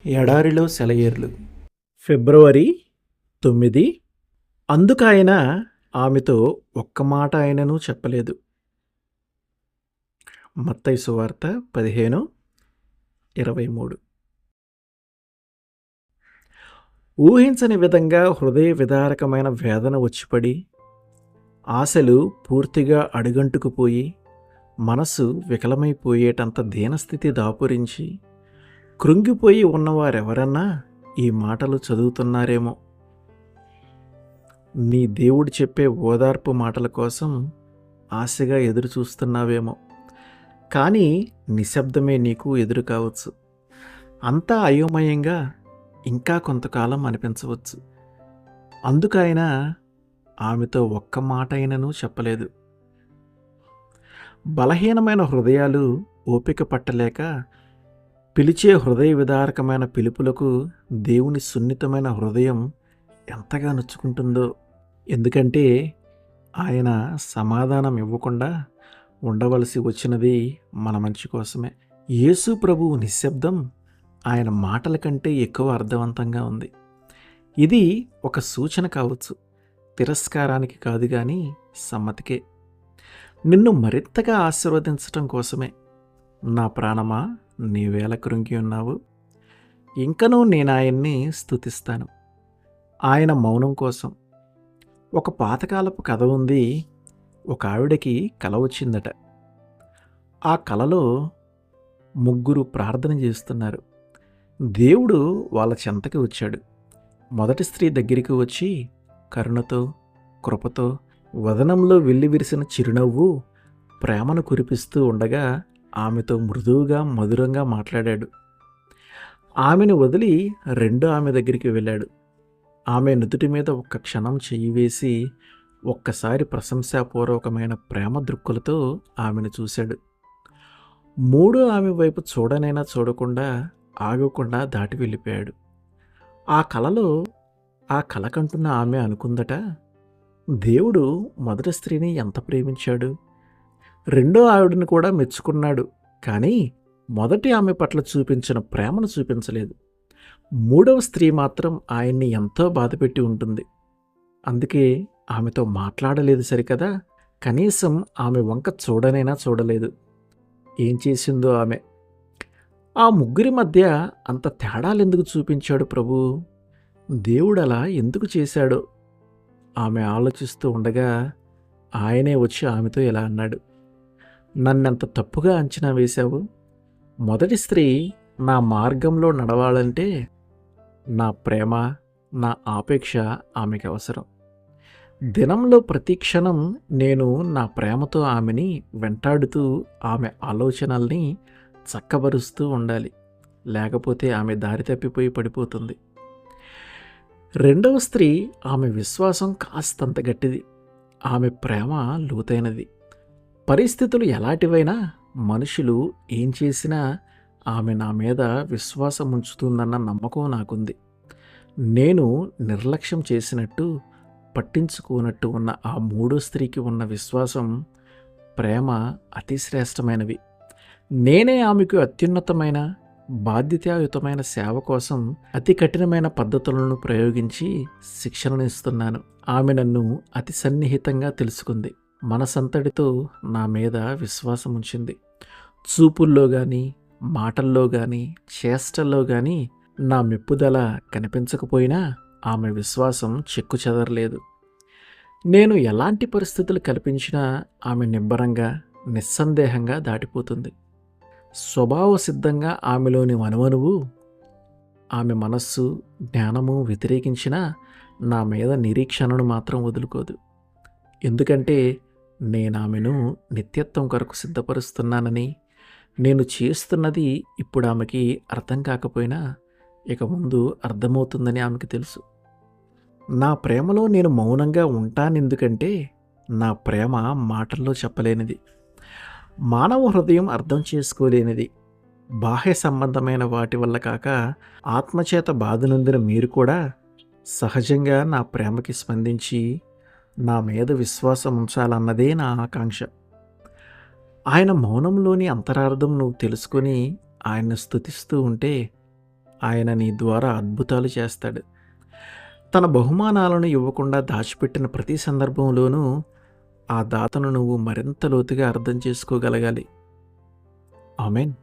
ఎడారిలో సెలయేర్లు. ఫిబ్రవరి 9. అందుకాయన ఆమెతో ఒక్క మాట ఆయనను చెప్పలేదు. మత్తయి సువార్త 15:23. ఊహించని విధంగా హృదయ విదారకమైన వేదన వచ్చిపడి, ఆశలు పూర్తిగా అడుగంటుకుపోయి, మనసు వికలమైపోయేటంత దీనస్థితి దాపురించి, కృంగిపోయి ఉన్నవారెవరన్నా ఈ మాటలు చదువుతున్నారేమో. నీ దేవుడు చెప్పే ఓదార్పు మాటల కోసం ఆశగా ఎదురు చూస్తున్నావేమో. కానీ నిశ్శబ్దమే నీకు ఎదురు కావచ్చు. అంతా అయోమయంగా ఇంకా కొంతకాలం అనిపించవచ్చు. అందుకైనా ఆమెతో ఒక్క మాట అయినను చెప్పలేదు. బలహీనమైన హృదయాలు ఓపిక పట్టలేక పిలిచే హృదయ విదారకమైన పిలుపులకు దేవుని సున్నితమైన హృదయం ఎంతగా నొచ్చుకుంటుందో. ఎందుకంటే ఆయన సమాధానం ఇవ్వకుండా ఉండవలసి వచ్చినది మన మంచి కోసమే. యేసు ప్రభువు నిశ్శబ్దం ఆయన మాటల కంటే ఎక్కువ అర్థవంతంగా ఉంది. ఇది ఒక సూచన కావచ్చు, తిరస్కారానికి కాదు కానీ సమ్మతికే. నిన్ను మరింతగా ఆశీర్వదించటం కోసమే. నా ప్రాణమా, నీవేళ కృంగి ఉన్నావు? ఇంకనూ నేను ఆయన్ని స్తుతిస్తాను. ఆయన మౌనం కోసం. ఒక పాతకాలపు కథ ఉంది. ఒక ఆవిడకి కల వచ్చిందట. ఆ కలలో ముగ్గురు ప్రార్థన చేస్తున్నారు. దేవుడు వాళ్ళ చెంతకి వచ్చాడు. మొదటి స్త్రీ దగ్గరికి వచ్చి కరుణతో, కృపతో, వదనంలో వెల్లివిరిసిన చిరునవ్వు, ప్రేమను కురిపిస్తూ ఉండగా ఆమెతో మృదువుగా, మధురంగా మాట్లాడాడు. ఆమెను వదిలి రెండో ఆమె దగ్గరికి వెళ్ళాడు. ఆమె నుదుటి మీద ఒక్క క్షణం చెయ్యి వేసి ఒక్కసారి ప్రశంసాపూర్వకమైన ప్రేమ దృక్కులతో ఆమెను చూశాడు. మూడో ఆమె వైపు చూడనైనా చూడకుండా ఆగకుండా దాటి వెళ్ళిపోయాడు. ఆ కలలో ఆ కల కంటున్న ఆమె అనుకుందట, దేవుడు మొదటి స్త్రీని ఎంత ప్రేమించాడు, రెండో ఆవిడని కూడా మెచ్చుకున్నాడు. కానీ మొదటి ఆమె పట్ల చూపించిన ప్రేమను చూపించలేదు. మూడవ స్త్రీ మాత్రం ఆయన్ని ఎంతో బాధపెట్టి ఉంటుంది. అందుకే ఆమెతో మాట్లాడలేదు సరికదా, కనీసం ఆమె వంక చూడనైనా చూడలేదు. ఏం చేసిందో ఆమె. ఆ ముగ్గురి మధ్య అంత తేడాలెందుకు చూపించాడు ప్రభు? దేవుడు అలా ఎందుకు చేశాడో ఆమె ఆలోచిస్తూ ఉండగా ఆయనే వచ్చి ఆమెతో ఇలా అన్నాడు, నన్నెంత తప్పుగా అంచనా వేశావు. మొదటి స్త్రీ నా మార్గంలో నడవాలంటే నా ప్రేమ, నా ఆపేక్ష ఆమెకి అవసరం. దినంలో ప్రతి క్షణం నేను నా ప్రేమతో ఆమెని వెంటాడుతూ ఆమె ఆలోచనల్ని చక్కబరుస్తూ ఉండాలి. లేకపోతే ఆమె దారి తప్పిపోయి పడిపోతుంది. రెండవ స్త్రీ ఆమె విశ్వాసం కాస్తంత గట్టిది. ఆమె ప్రేమ లోతైనది. పరిస్థితులు ఎలాంటివైనా, మనుషులు ఏం చేసినా ఆమె నా మీద విశ్వాసం ఉంచుతుందన్న నమ్మకం నాకుంది. నేను నిర్లక్ష్యం చేసినట్టు, పట్టించుకోనట్టు ఉన్న ఆ మూడో స్త్రీకి ఉన్న విశ్వాసం, ప్రేమ అతి శ్రేష్టమైనవి. నేనే ఆమెకు అత్యున్నతమైన, బాధ్యతాయుతమైన సేవ కోసం అతి కఠినమైన పద్ధతులను ప్రయోగించి శిక్షణను ఇస్తున్నాను. ఆమె నన్ను అతి సన్నిహితంగా తెలుసుకుంది. మనసంతటితో నా మీద విశ్వాసం ఉంచింది. చూపుల్లో కానీ, మాటల్లో కానీ, చేష్టల్లో కానీ నా మెప్పుదల కనిపించకపోయినా ఆమె విశ్వాసం చెక్కు చెదరలేదు. నేను ఎలాంటి పరిస్థితులు కల్పించినా ఆమె నిబ్బరంగా, నిస్సందేహంగా దాటిపోతుంది. స్వభావ సిద్ధంగా ఆమెలోని మనువనువు, ఆమె మనస్సు, జ్ఞానము వ్యతిరేకించినా నా మీద నిరీక్షణను మాత్రం వదులుకోదు. ఎందుకంటే నేను ఆమెను నిత్యత్వం కొరకు సిద్ధపరుస్తున్నానని, నేను చేస్తున్నది ఇప్పుడు ఆమెకి అర్థం కాకపోయినా ఇక ముందు అర్థమవుతుందని ఆమెకి తెలుసు. నా ప్రేమలో నేను మౌనంగా ఉంటానెందుకంటే నా ప్రేమ మాటల్లో చెప్పలేనిది, మానవ హృదయం అర్థం చేసుకోలేనిది. బాహ్య సంబంధమైన వాటి వల్ల కాక ఆత్మచేత బాధ నొందిన మీరు కూడా సహజంగా నా ప్రేమకి స్పందించి నా మీద విశ్వాసం ఉంచాలన్నదే నా ఆకాంక్ష. ఆయన మౌనంలోని అంతరార్థం నువ్వు తెలుసుకొని ఆయన్ని స్తుతిస్తూ ఉంటే ఆయన నీ ద్వారా అద్భుతాలు చేస్తాడు. తన బహుమానాలను ఇవ్వకుండా దాచిపెట్టిన ప్రతి సందర్భంలోనూ ఆ దాతను నువ్వు మరింత లోతుగా అర్థం చేసుకోగలగాలి. ఆమేన్.